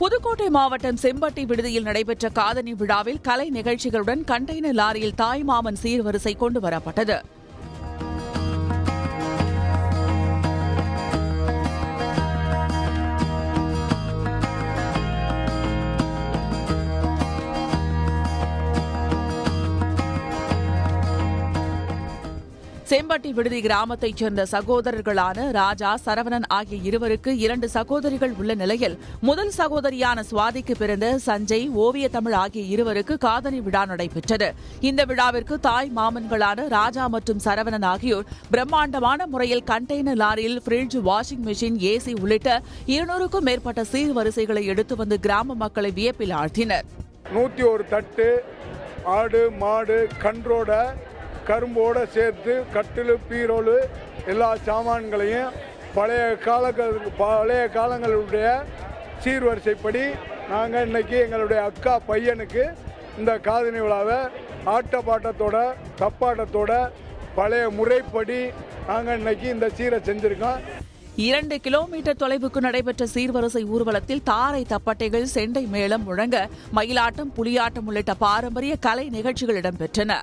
புதுக்கோட்டை மாவட்டம் செம்பட்டி விடுதியில் நடைபெற்ற காதணி விழாவில் கலை நிகழ்ச்சிகளுடன் கண்டெய்னர் லாரியில் தாய்மாமன் சீர்வரிசை கொண்டு வரப்பட்டது. செம்பட்டி விடுதி கிராமத்தைச் சேர்ந்த சகோதரர்களான ராஜா, சரவணன் ஆகிய இருவருக்கு 2 சகோதரிகள் உள்ள நிலையில் முதல் சகோதரியான சுவாதிக்கு பிறந்த சஞ்சய், ஓவிய தமிழ் ஆகிய இருவருக்கு காதணி விழா நடைபெற்றது. இந்த விழாவிற்கு தாய் மாமன்களான ராஜா மற்றும் சரவணன் ஆகியோர் பிரம்மாண்டமான முறையில் கண்டெய்னர் லாரியில் பிரிட்ஜ், வாஷிங் மெஷின், ஏசி உள்ளிட்ட 200க்கும் மேற்பட்ட சீர்வரிசைகளை எடுத்து வந்து கிராம மக்களை வியப்பில் ஆழ்த்தினர். 101 தட்டு, ஆடு மாடு கன்றோட கரும்போடு சேர்த்து கட்டிலு, பீரோலு எல்லா சாமான்களையும் பழைய காலங்களுடைய சீர்வரிசைப்படி நாங்கள் இன்னைக்கு எங்களுடைய அக்கா பையனுக்கு இந்த காதணி விழாவை ஆட்டப்பாட்டத்தோட தப்பாட்டத்தோட பழைய முறைப்படி நாங்கள் இன்னைக்கு இந்த சீரை செஞ்சுருக்கோம். 2 கிலோமீட்டர் தொலைவுக்கு நடைபெற்ற சீர்வரிசை ஊர்வலத்தில் தாரை, தப்பட்டைகள், செண்டை மேளம் முழங்க மயிலாட்டம், புலியாட்டம் உள்ளிட்ட பாரம்பரிய கலை நிகழ்ச்சிகள் இடம்பெற்றன.